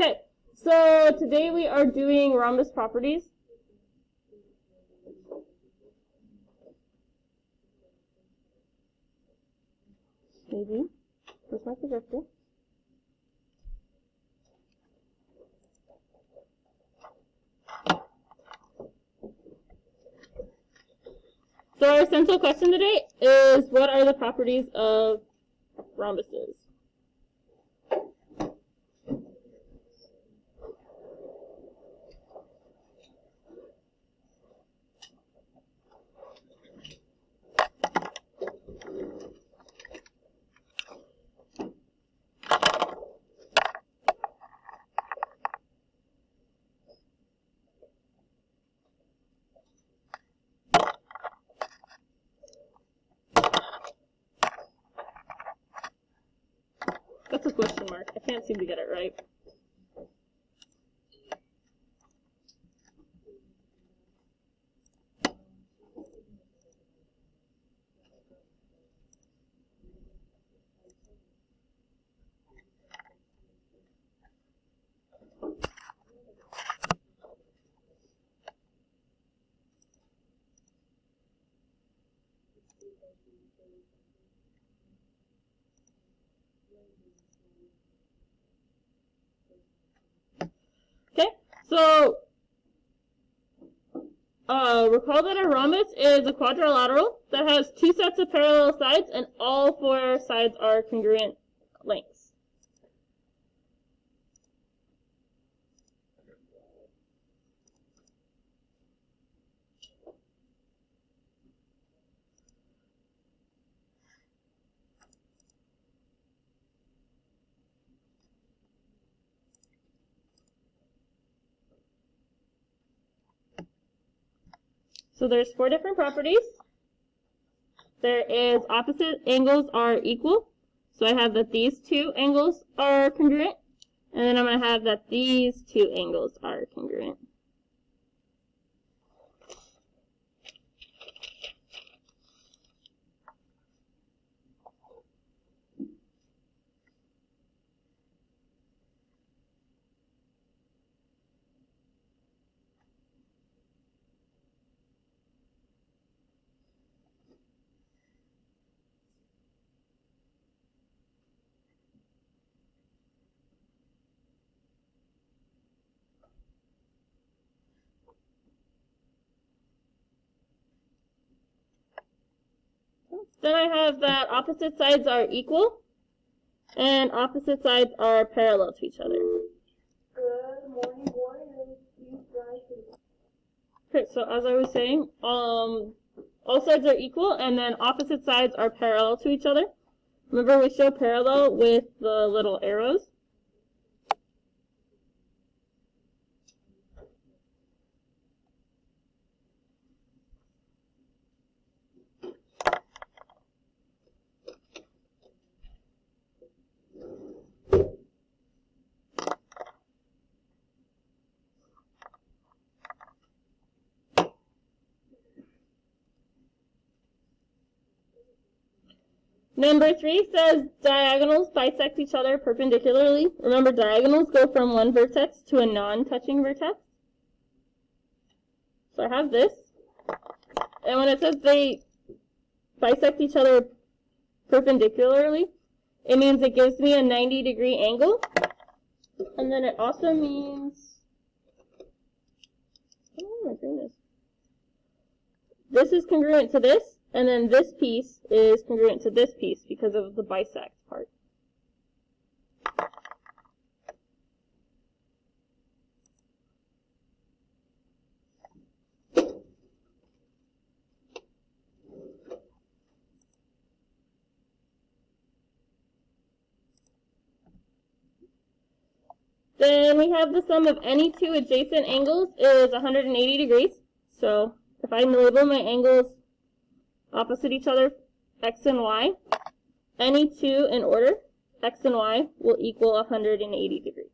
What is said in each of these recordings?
Okay, so today we are doing rhombus properties. Maybe. Where's my projector? So our central question today is, what are the properties of rhombuses? That's a question mark. I can't seem to get it right. Okay, so recall that a rhombus is a quadrilateral that has two sets of parallel sides and all four sides are congruent lengths. So there's four different properties. There is opposite angles are equal. So I have that these two angles are congruent. And then I'm going to have that these two angles are congruent. Then I have that opposite sides are equal and opposite sides are parallel to each other. Good morning, warriors. Please rise to Okay, so as I was saying, all sides are equal and then opposite sides are parallel to each other. Remember we show parallel with the little arrows. Number 3 says diagonals bisect each other perpendicularly. Remember, diagonals go from one vertex to a non-touching vertex. So I have this. And when it says they bisect each other perpendicularly, it means it gives me a 90-degree angle. And then it also means, oh my goodness, this is congruent to this. And then this piece is congruent to this piece because of the bisect part. Then we have the sum of any two adjacent angles is 180 degrees. So if I label my angles opposite each other, x and y, any two in order, x and y, will equal 180 degrees.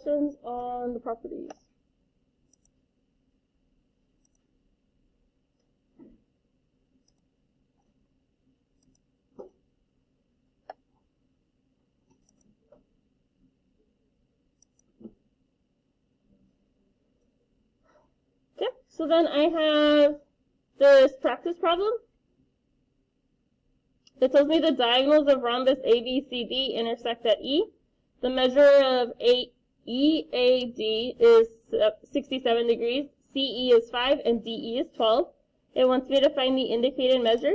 questions on the properties? Okay, so then I have this practice problem. It tells me the diagonals of rhombus ABCD intersect at E. The measure of EAD is 67 degrees, CE is 5, and DE is 12. It wants me to find the indicated measure,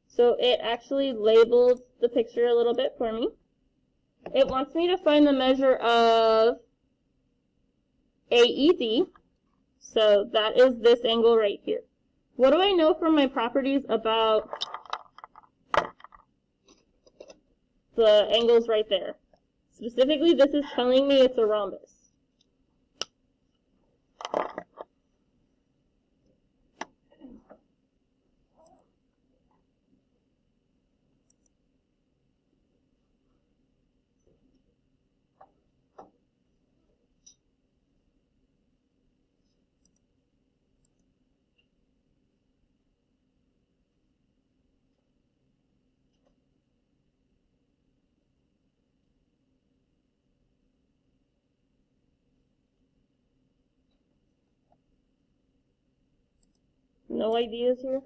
so it actually labeled the picture a little bit for me. It wants me to find the measure of AED, so that is this angle right here. What do I know from my properties about the angles right there? Specifically, this is telling me it's a rhombus. No ideas here?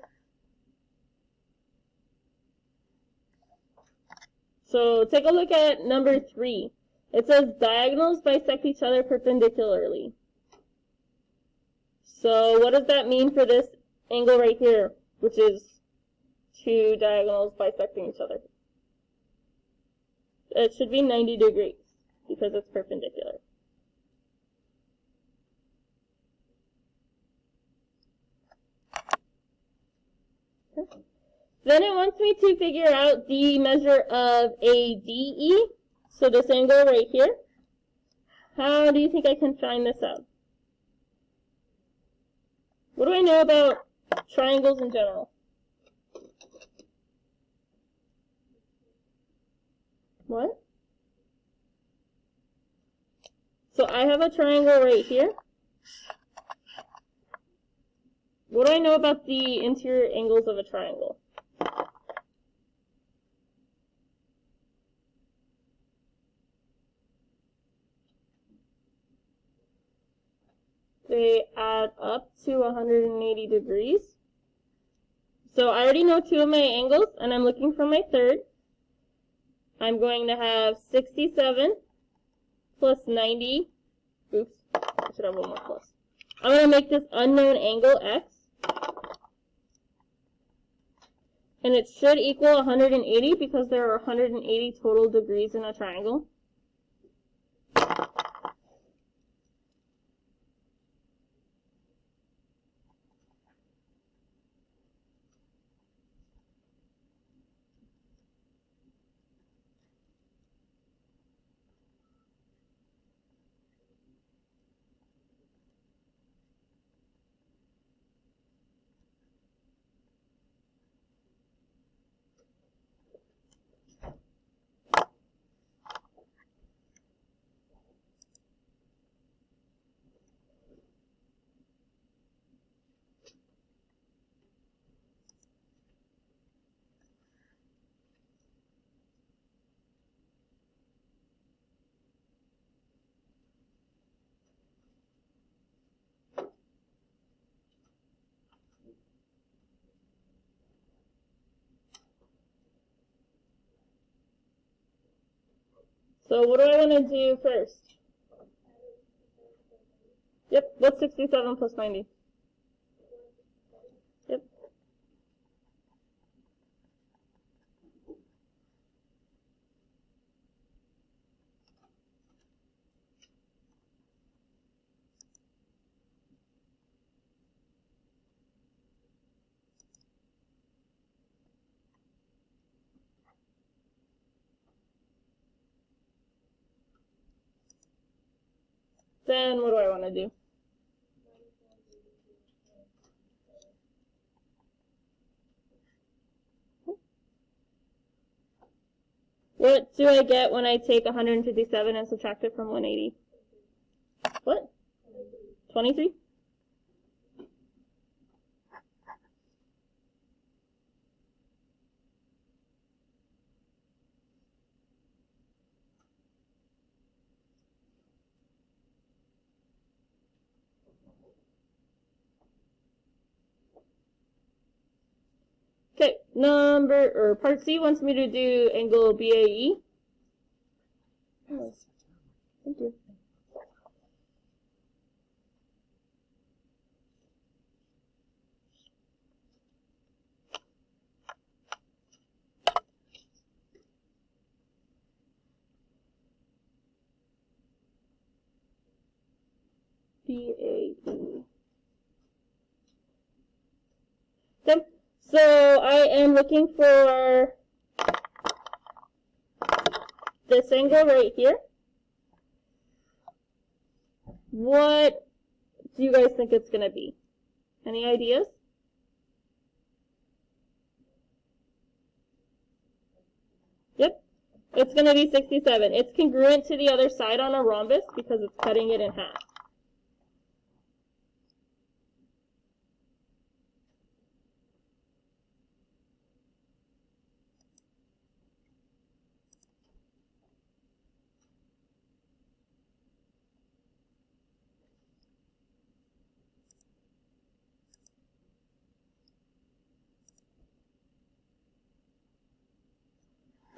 So take a look at number 3. It says diagonals bisect each other perpendicularly. So what does that mean for this angle right here, which is two diagonals bisecting each other? It should be 90 degrees because it's perpendicular. Then it wants me to figure out the measure of ADE, so this angle right here. How do you think I can find this out? What do I know about triangles in general? What? So I have a triangle right here. What do I know about the interior angles of a triangle? They add up to 180 degrees. So I already know two of my angles, and I'm looking for my third. I'm going to have 67 plus 90. Oops, I should have one more plus. I'm going to make this unknown angle x. And it should equal 180 because there are 180 total degrees in a triangle. So what do I want to do first? Yep, what's 67 plus 90? Yep. Then what do I want to do? What do I get when I take 157 and subtract it from 180? What? 23? Okay, part C wants me to do angle BAE. Oh, thank you. BAE. Okay, so I am looking for this angle right here. What do you guys think it's going to be? Any ideas? Yep, it's going to be 67. It's congruent to the other side on a rhombus because it's cutting it in half.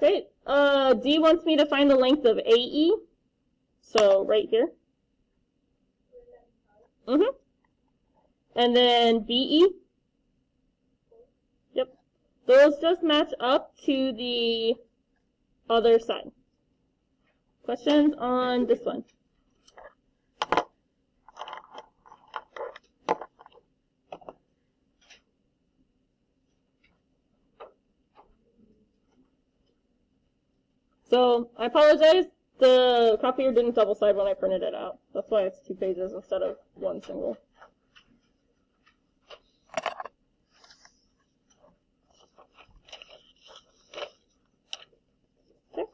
Okay, D wants me to find the length of AE, so right here. And then BE. Yep, those just match up to the other side. Questions on this one? So, I apologize, the copier didn't double side when I printed it out. That's why it's 2 pages instead of one single. Okay.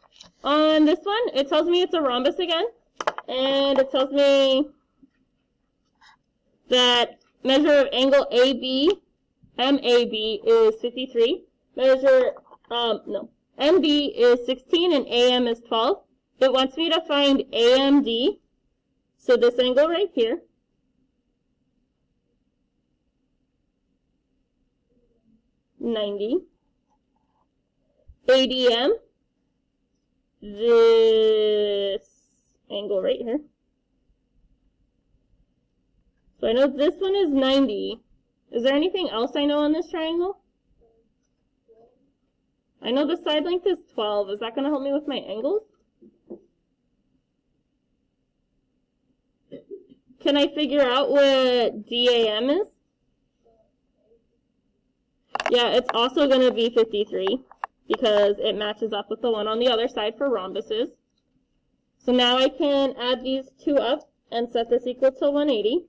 On this one, it tells me it's a rhombus again, and it tells me that measure of angle AB, MAB is 53. MB is 16 and AM is 12. It wants me to find AMD, so this angle right here. $90. ADM, this angle right here. So I know this one is 90. Is there anything else I know on this triangle? I know the side length is 12. Is that going to help me with my angles? Can I figure out what DAM is? Yeah, it's also going to be 53 because it matches up with the one on the other side for rhombuses. So now I can add these two up and set this equal to 180.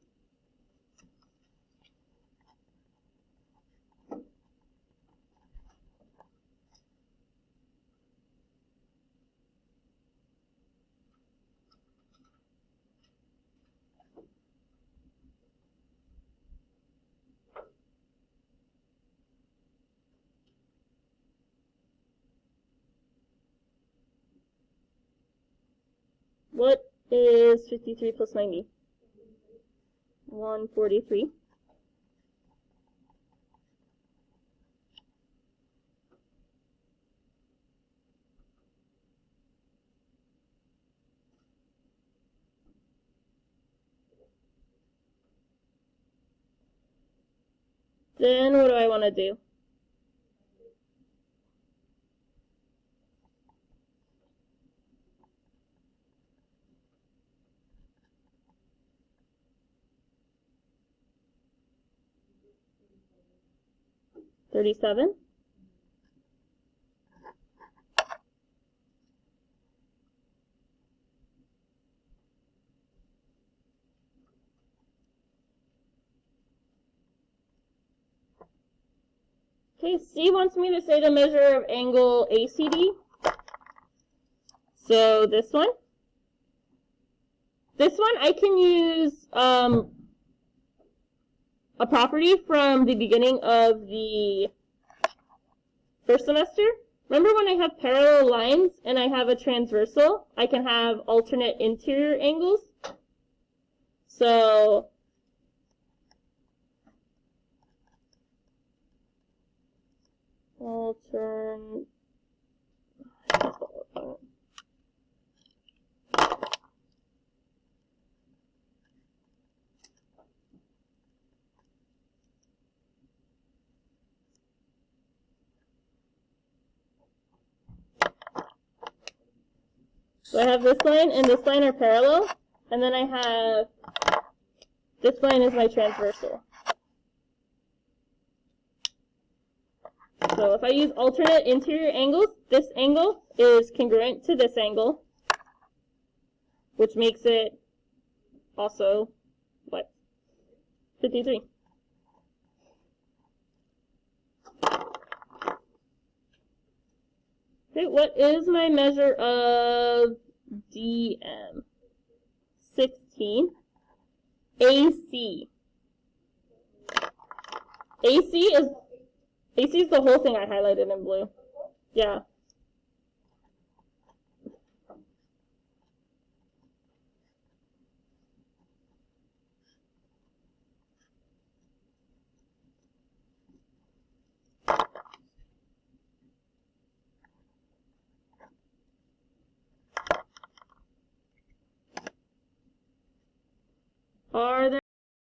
What is 53 plus 90? 143. Then what do I want to do? $37. Okay, C wants me to say the measure of angle ACD. So this one. This one I can use a property from the beginning of the first semester. Remember when I have parallel lines and I have a transversal, I can have alternate interior angles. So alternate. So I have this line and this line are parallel, and then I have this line is my transversal. So if I use alternate interior angles, this angle is congruent to this angle, which makes it also, what, 53. Okay, what is my measure of DM? 16. AC. AC is the whole thing I highlighted in blue. Yeah. Are there